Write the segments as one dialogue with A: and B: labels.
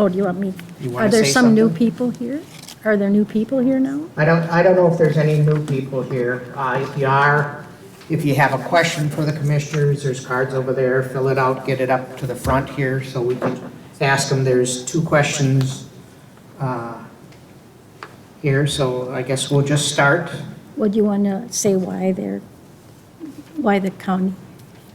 A: Oh, do you want me?
B: You
A: Are
B: wanna
A: there
B: say
A: some new
B: something?
A: people here? Are there new people here now?
B: I don't know if there's any new people here. If you have a question for the commissioners, there's cards over there, fill it out, get it up to the front here so we can ask them. There's 2 questions here, so I guess we'll just start.
A: Would you want to say why the county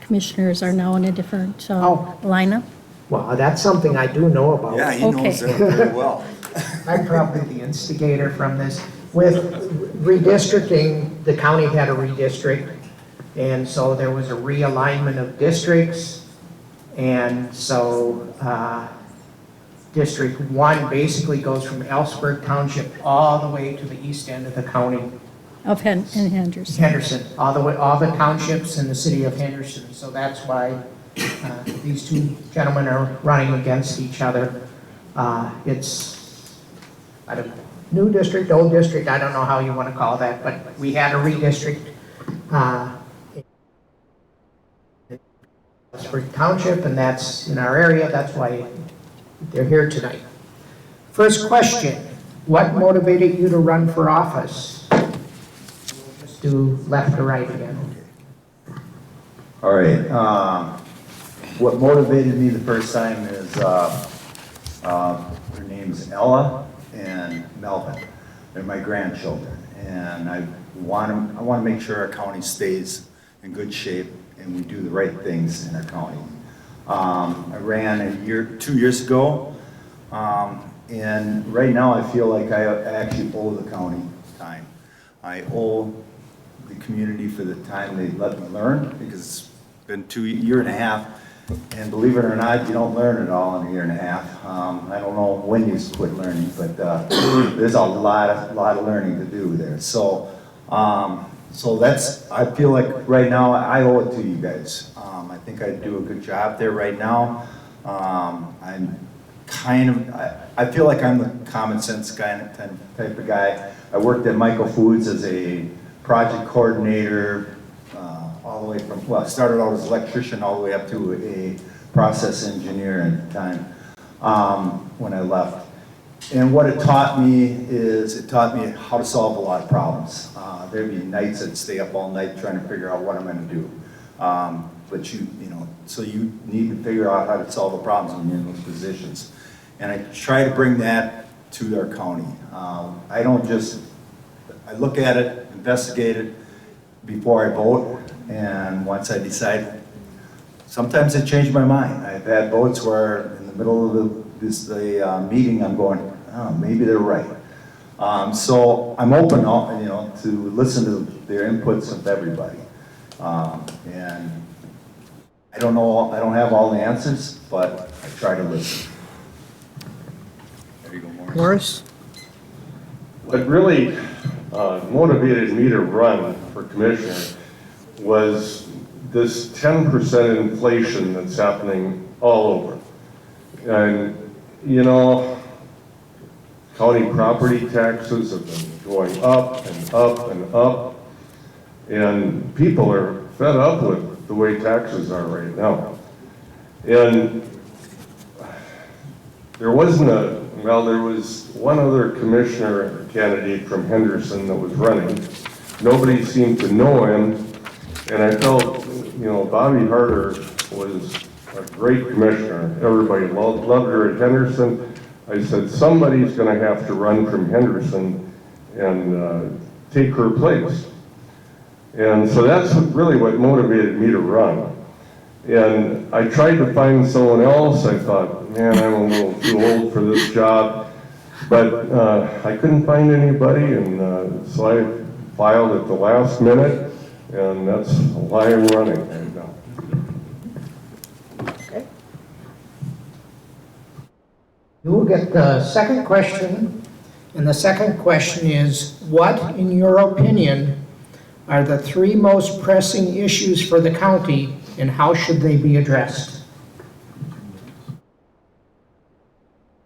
A: commissioners are now in a different
B: Oh.
A: lineup?
B: Well, that's something I do know about.
C: Yeah, he knows
A: Okay.
C: that very well.
B: I'm probably the instigator from this. With redistricting, the county had a redistrict, and so there was a realignment of districts. And so District 1 basically goes from Ellsburg Township all the way to the east end of the county,
A: In Henderson?
B: Henderson, all the townships in the city of Henderson. So that's why these 2 gentlemen are running against each other. I don't know, new district, old district, I don't know how you want to call that, but we had a redistrict in Ellsburg Township, and that's in our area. That's why they're here tonight. First question, what motivated you to run for office? We'll just do left to right again.
C: All right. What motivated me the first time is their name's Ella and Melvin. They're my grandchildren, and I want to make sure our county stays in good shape and we do the right things in our county. I ran 2 years ago, and right now I feel like I actually owe the county time. I owe the community for the time they let me learn, because it's been 2 years and a half, and believe it or not, you don't learn it all in a year and a half. I don't know when you quit learning, but there's a lot of learning to do there. So that's, I feel like right now I owe it to you guys. I think I do a good job there right now. I feel like I'm the common sense guy, type of guy. I worked at Michael Foods as a project coordinator, all the way from, well, I started out as an electrician all the way up to a process engineer at the time when I left. And what it taught me is it taught me how to solve a lot of problems. There'd be nights I'd stay up all night trying to figure out what I'm going to do. But so you need to figure out how to solve the problems when you're in those positions. And I try to bring that to our county. I look at it, investigate it before I vote, and once I decide, sometimes I change my mind. I've had votes where in the middle of the meeting I'm going, oh, maybe they're right. So I'm open, to listen to their inputs of everybody. And I don't have all the answers, but I try to listen. There you go, Morris.
B: Morris?
D: What really motivated me to run for commissioner was this 10% inflation that's happening all over. And, county property taxes have been going up and up and up. And people are fed up with the way taxes are right now. And there was one other commissioner candidate from Henderson that was running. Nobody seemed to know him, and I felt, Bobby Harder was a great commissioner. Everybody loved her at Henderson. I said, somebody's gonna have to run from Henderson and take her place. And so that's really what motivated me to run. And I tried to find someone else. I thought, man, I'm a little too old for this job. But I couldn't find anybody, and so I filed at the last minute, and that's why I'm running right now.
B: Okay. You will get the second question, and the second question is, what, in your opinion, are the 3 most pressing issues for the county, and how should they be addressed?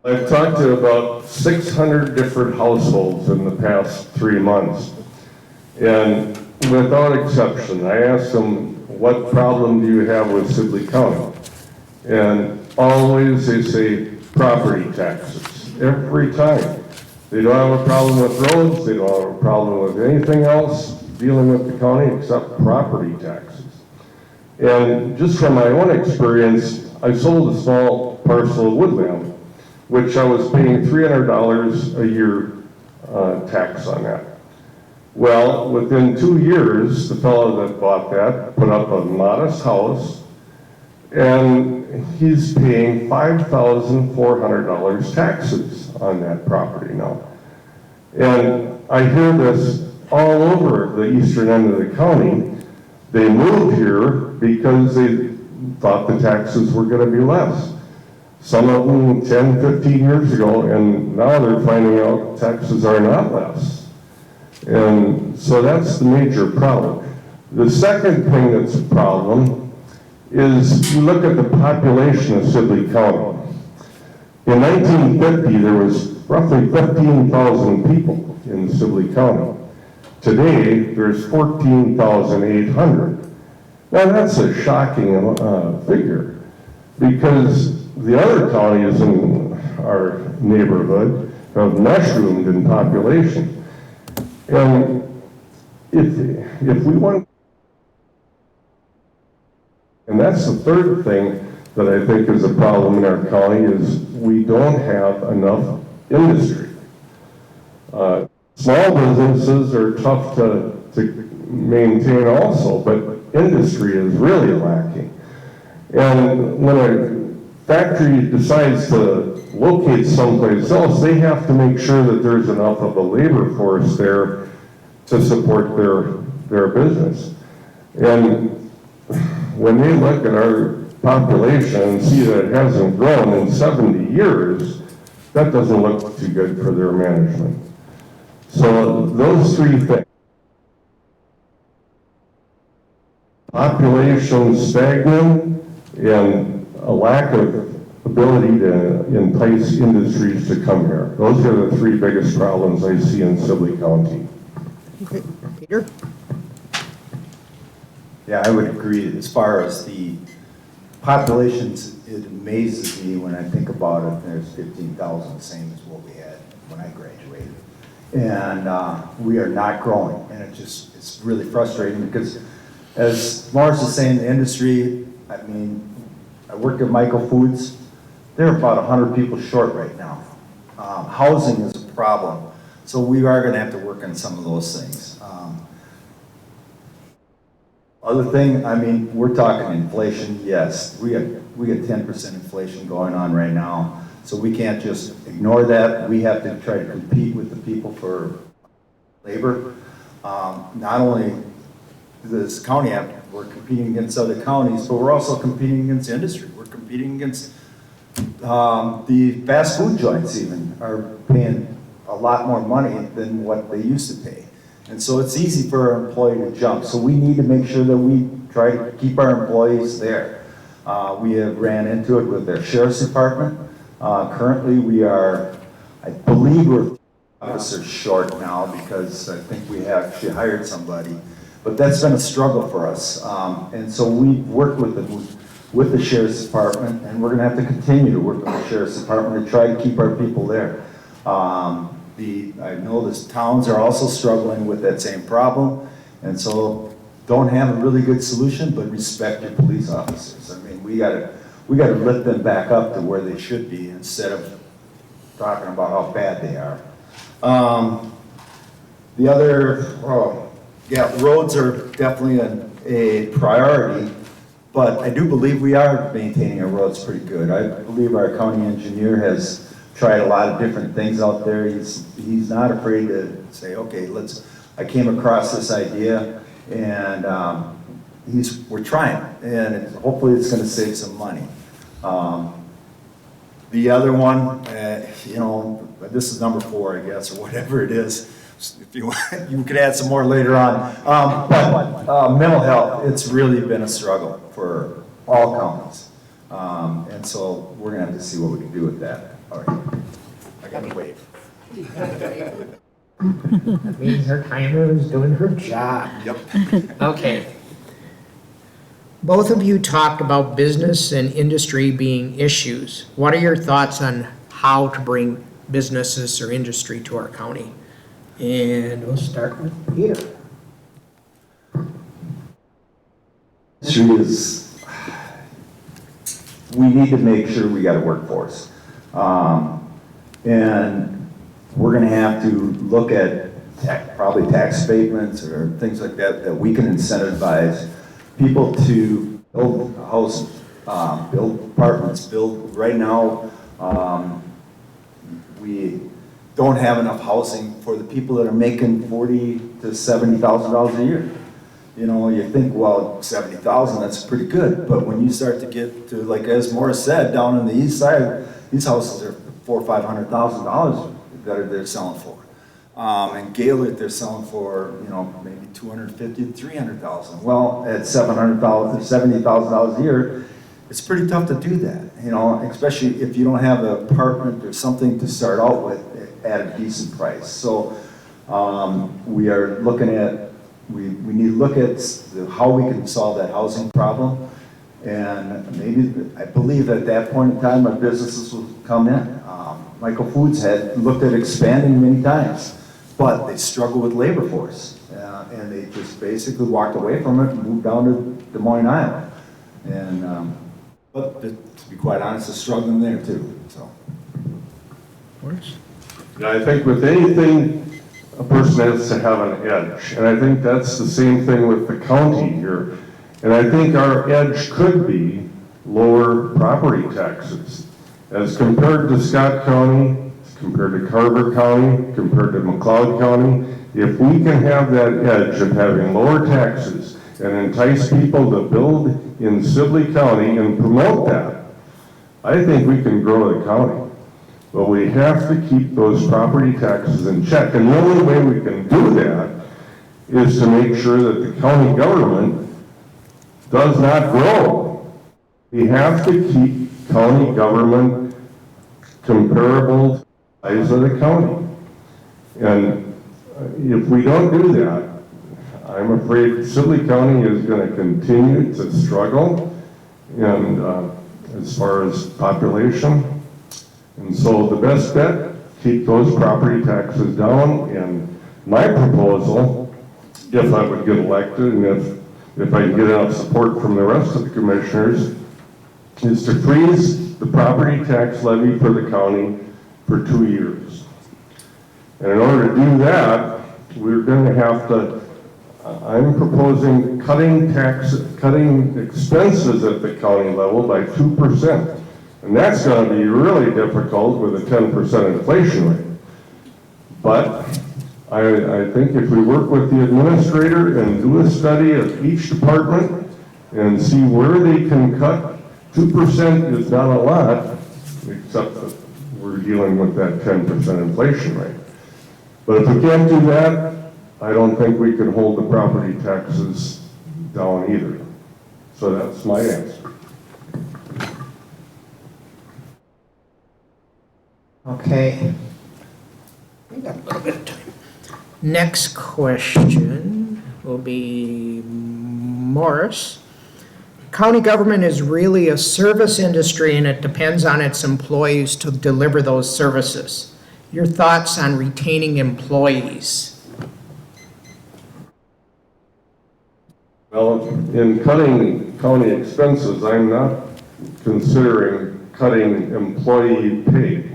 D: I've talked to about 600 different households in the past 3 months. And without exception, I asked them, what problem do you have with Sibley County? And always they say property taxes, every time. They don't have a problem with roads, they don't have a problem with anything else dealing with the county except property taxes. And just from my own experience, I sold a small parcel of woodland, which I was paying $300 a year tax on that. Well, within 2 years, the fellow that bought that put up a modest house, and he's paying $5,400 taxes on that property now. And I hear this all over the eastern end of the county. They moved here because they thought the taxes were going to be less. Some of them 10, 15 years ago, and now they're finding out taxes are not less. And so that's the major problem. The second thing that's a problem is you look at the population of Sibley County. In 1950, there was roughly 15,000 people in Sibley County. Today, there's 14,800. Now, that's a shocking figure, because the other counties in our neighborhood have mushroomed in population. And if we want, and that's the third thing that I think is a problem in our county, is we don't have enough industry. Small businesses are tough to maintain also, but industry is really lacking. And when a factory decides to locate someplace else, they have to make sure that there's enough of a labor force there to support their business. And when they look at our population and see that it hasn't grown in 70 years, that doesn't look too good for their management. So those three things: population stagnant and a lack of ability to entice industries to come here. Those are the three biggest problems I see in Sibley County.
B: Okay, Peter?
C: Yeah, I would agree. As far as the populations, it amazes me when I think about it. There's 15,000, same as what we had when I graduated. And we are not growing. And it's really frustrating, because as Morris is saying, the industry, I mean, I work at Michael Foods. They're about 100 people short right now. Housing is a problem. So we are going to have to work on some of those things. Other thing, I mean, we're talking inflation. Yes, we got 10% inflation going on right now. So we can't just ignore that. We have to try to compete with the people for labor. Not only this county, we're competing against other counties, but we're also competing against industry. We're competing against the fast food joints even are paying a lot more money than what they used to pay. And so it's easy for our employee to jump. So we need to make sure that we try to keep our employees there. We have ran into it with their sheriff's department. Currently we are, I believe we're officers short now, because I think we have actually hired somebody. But that's been a struggle for us. And so we've worked with the sheriff's department, and we're gonna have to continue to work with the sheriff's department to try to keep our people there. I know the towns are also struggling with that same problem, and so don't have a really good solution, but respect your police officers. I mean, we gotta lift them back up to where they should be, instead of talking about how bad they are. The other, roads are definitely a priority, but I do believe we are maintaining our roads pretty good. I believe our county engineer has tried a lot of different things out there. He's not afraid to say, okay, I came across this idea, and we're trying, and hopefully it's going to save some money. The other one, this is number 4, I guess, or whatever it is. If you want, you could add some more later on. But mental health, it's really been a struggle for all counties. And so we're going to have to see what we can do with that. All right. I got to wave.
B: That means her timer is doing her job.
C: Yep.
B: Okay. Both of you talked about business and industry being issues. What are your thoughts on how to bring businesses or industry to our county? And we'll start with Peter.
C: Issue is, we need to make sure we got a workforce. And we're gonna have to look at probably tax abatements or things like that, that we can incentivize people to build houses, build apartments, right now, we don't have enough housing for the people that are making $40,000 to $70,000 a year. You know, you think, well, 70,000, that's pretty good, but when you start to get to, like as Morris said, down on the east side, these houses are $400,000 or $500,000 that they're selling for. And Gaylord, they're selling for, you know, maybe $250,000 to $300,000. Well, at $700,000, $70,000 a year, it's pretty tough to do that, you know, especially if you don't have an apartment or something to start out with at a decent price. So we are looking at, we need to look at how we can solve that housing problem. And maybe, I believe at that point in time, our businesses will come in. Michael Foods had looked at expanding many times, but they struggle with labor force. And they just basically walked away from it and moved down to Des Moines, Iowa. And, but to be quite honest, they're struggling there too, so.
D: Yeah, I think with anything, a person has to have an edge, and I think that's the same thing with the county here. And I think our edge could be lower property taxes. As compared to Scott County, as compared to Carver County, compared to McLeod County, if we can have that edge of having lower taxes and entice people to build in Sibley County and promote that, I think we can grow the county. But we have to keep those property taxes in check. And the only way we can do that is to make sure that the county government does not grow. We have to keep county government comparable to the size of the county. And if we don't do that, I'm afraid Sibley County is going to continue to struggle and as far as population. And so the best bet, keep those property taxes down. And my proposal, if I would get elected and if I can get enough support from the rest of the commissioners, is to freeze the property tax levy for the county for 2 years. And in order to do that, we're going to have to, I'm proposing cutting expenses at the county level by 2%. And that's going to be really difficult with a 10% inflation rate. But I think if we work with the administrator and do a study of each department and see where they can cut, 2% is not a lot, except that we're dealing with that 10% inflation rate. But if we can't do that, I don't think we can hold the property taxes down either. So that's my answer.
B: Okay. We got a little bit of time. Next question will be Morris. County government is really a service industry and it depends on its employees to deliver those services. Your thoughts on retaining employees?
D: Well, in cutting county expenses, I'm not considering cutting employee pay.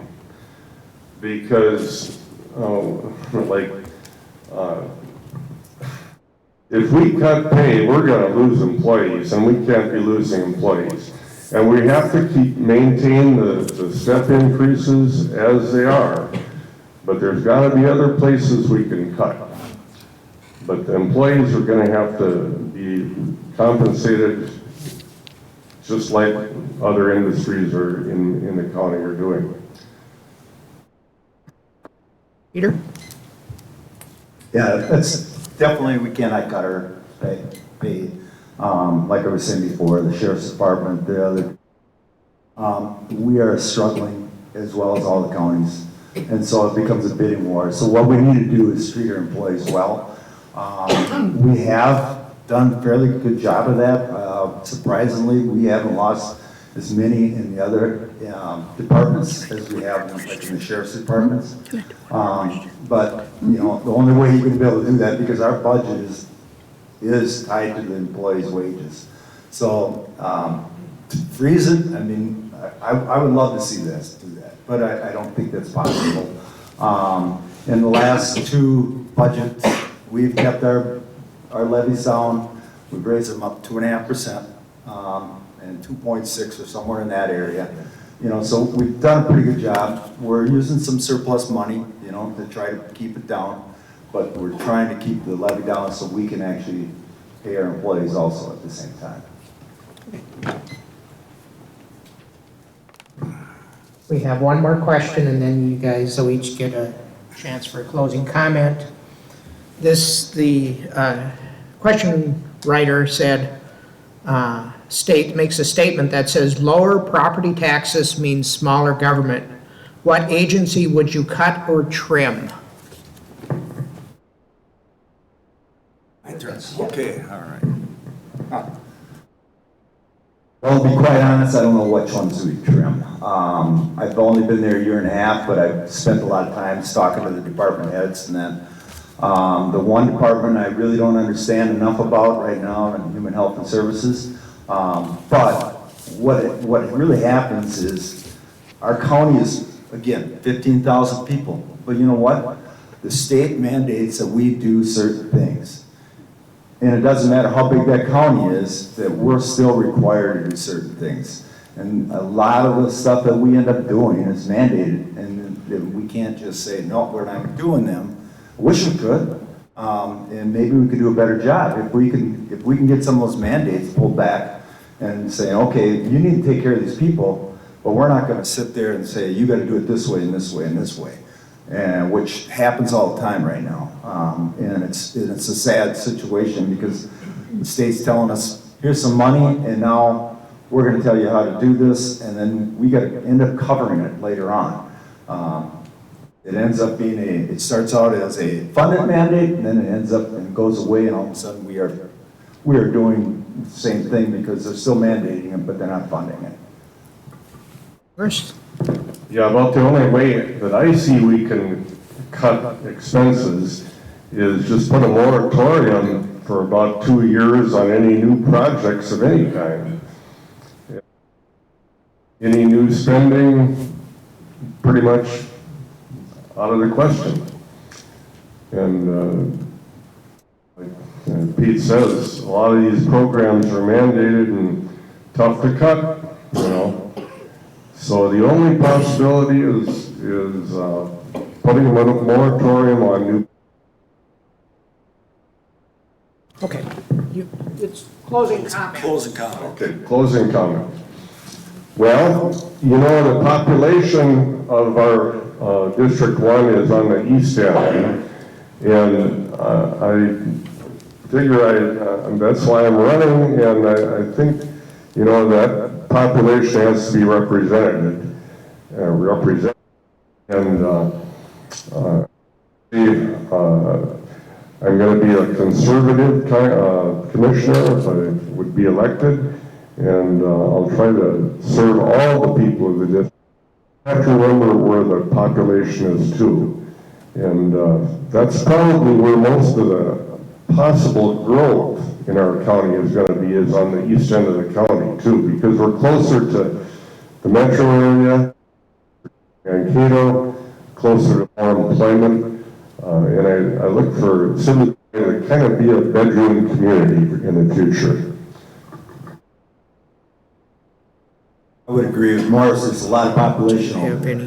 D: Because, if we cut pay, we're going to lose employees, and we can't be losing employees. And we have to maintain the step increases as they are. But there's got to be other places we can cut. But the employees are going to have to be compensated just like other industries are in the county are doing.
B: Peter?
C: Yeah, that's definitely, we cannot cut our pay. Like I was saying before, the sheriff's department, the other, we are struggling as well as all the counties. And so it becomes a bidding war. So what we need to do is treat our employees well. We have done a fairly good job of that. Surprisingly, we haven't lost as many in the other departments as we have like in the sheriff's departments. But, you know, the only way you're gonna be able to do that, because our budget is tied to the employees' wages. So, to freeze it, I mean, I would love to see this, do that, but I don't think that's possible. In the last two budgets, we've kept our levies down. We've raised them up 2.5%, and 2.6 or somewhere in that area. You know, so we've done a pretty good job. We're using some surplus money, you know, to try to keep it down, but we're trying to keep the levy down so we can actually pay our employees also at the same time.
B: We have one more question, and then you guys will each get a chance for a closing comment. The question writer said, makes a statement that says, lower property taxes means smaller government. What agency would you cut or trim?
C: Okay, all right. Well, to be quite honest, I don't know which ones we trim. I've only been there a year and a half, but I've spent a lot of time talking to the department heads, and then the one department I really don't understand enough about right now in Human Health and Services. But what really happens is our county is, again, 15,000 people. But you know what? The state mandates that we do certain things. And it doesn't matter how big that county is, that we're still required to do certain things. And a lot of the stuff that we end up doing is mandated, and we can't just say, no, we're not doing them. I wish we could, and maybe we could do a better job. If we can get some of those mandates pulled back and say, okay, you need to take care of these people, but we're not gonna sit there and say, you gotta do it this way and this way and this way. And which happens all the time right now. And it's a sad situation because the state's telling us, here's some money, and now we're gonna tell you how to do this, and then we gotta end up covering it later on. It ends up being it starts out as a funded mandate, and then it ends up and goes away, and all of a sudden we are doing the same thing because they're still mandating it, but they're not funding it.
B: First.
D: Yeah, about the only way that I see we can cut expenses is just put a moratorium for about 2 years on any new projects of any kind. Any new spending, pretty much out of the question. And like Pete says, a lot of these programs are mandated and tough to cut, you know. So the only possibility is putting a moratorium on new.
B: Okay, it's closing comment.
C: Closing comment.
D: Okay, closing comment. Well, you know, the population of our District 1 is on the east end, and I figure that's why I'm running, and I think, you know, that population has to be represented, and I'm going to be a conservative commissioner if I would be elected, and I'll try to serve all the people of the district. I have to remember where the population is too, and that's probably where most of the possible growth in our county is going to be, is on the east end of the county too, because we're closer to the metro area, Mankato, closer to more employment, and I look for Sibley to kind of be a bedroom community in the future.
C: I would agree with Morris. There's a lot of population over there.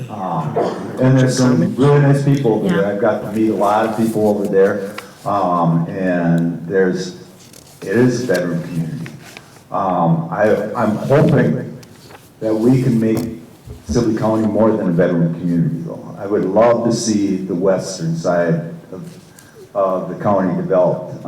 C: And there's some really nice people over there. I've got to meet a lot of people over there. And it is a bedroom community. I'm hoping that we can make Sibley County more than a bedroom community though. I would love to see the western side of the county developed.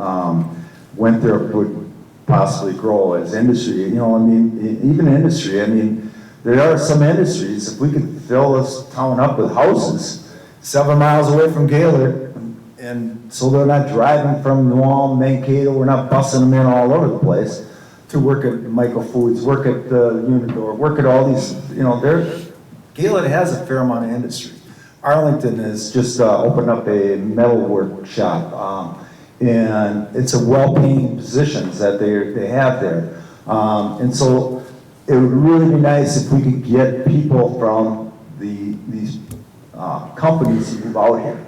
C: Winthrop would possibly grow as industry, you know, I mean, even industry, I mean, there are some industries, if we could fill this town up with houses 7 miles away from Gaylord, and so they're not driving from New Ulm, Mankato, we're not busing them in all over the place, to work at Michael Foods, work at Unidor, work at all these, Gaylord has a fair amount of industry. Arlington has just opened up a metal workshop, and it's a well-paying positions that they have there. And so it would really be nice if we could get people from these companies to move out here.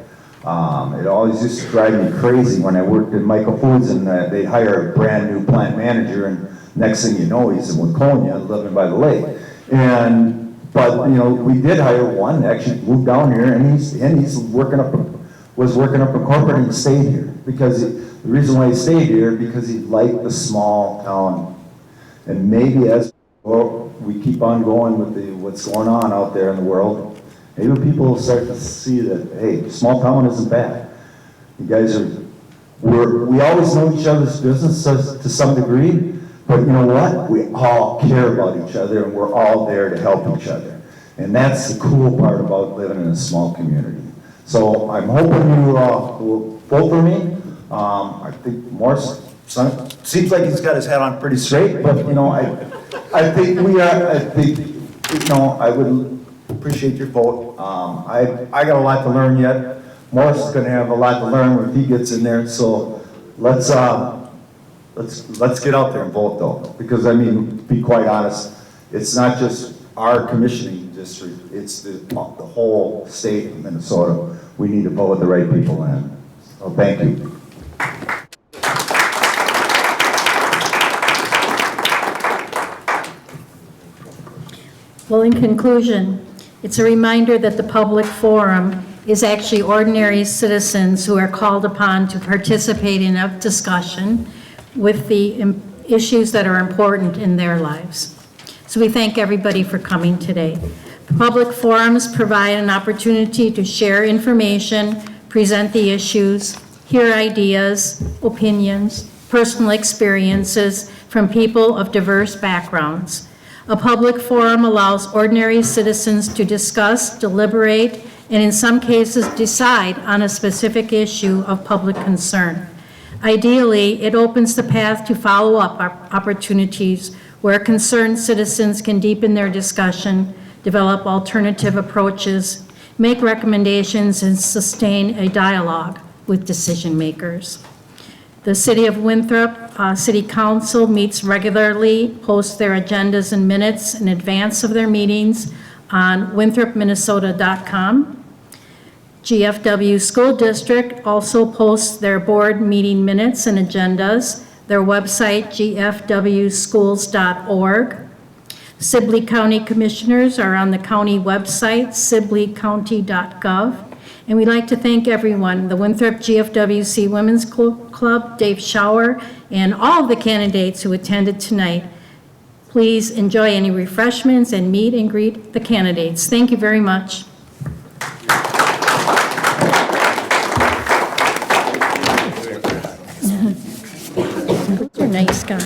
C: It always used to drive me crazy when I worked at Michael Foods and they hire a brand new plant manager, and next thing you know, he's in Waconia, living by the lake. But we did hire one, actually moved down here, and he's working up in corporate and stayed here. Because the reason why he stayed here, because he liked the small town. And maybe as we keep on going with what's going on out there in the world, maybe people will start to see that, hey, small town isn't bad. You guys we always know each other's business to some degree, but you know what? We all care about each other, and we're all there to help each other. And that's the cool part about living in a small community. So I'm hoping you will vote for me. I think Morris seems like he's got his hat on pretty straight, but I think I would appreciate your vote. I got a lot to learn yet. Morris is going to have a lot to learn when he gets in there. So let's get out there and vote, though, because to be quite honest, it's not just our commissioning district; it's the whole state of Minnesota. We need to vote with the right people in. So thank you.
A: Well, in conclusion, it's a reminder that the public forum is actually ordinary citizens who are called upon to participate in a discussion with the issues that are important in their lives. So we thank everybody for coming today. Public forums provide an opportunity to share information, present the issues, hear ideas, opinions, personal experiences from people of diverse backgrounds. A public forum allows ordinary citizens to discuss, deliberate, and in some cases decide on a specific issue of public concern. Ideally, it opens the path to follow-up opportunities where concerned citizens can deepen their discussion, develop alternative approaches, make recommendations, and sustain a dialogue with decision makers. The City of Winthrop City Council meets regularly, posts their agendas and minutes in advance of their meetings on winthropminnesota.com. GFW School District also posts their board meeting minutes and agendas, their website, gfwschools.org. Sibley County Commissioners are on the county website, sibleycounty.gov. And we'd like to thank everyone, the Winthrop GFWC Women's Club, Dave Schauer, and all of the candidates who attended tonight. Please enjoy any refreshments and meet and greet the candidates. Thank you very much. You're a nice guy.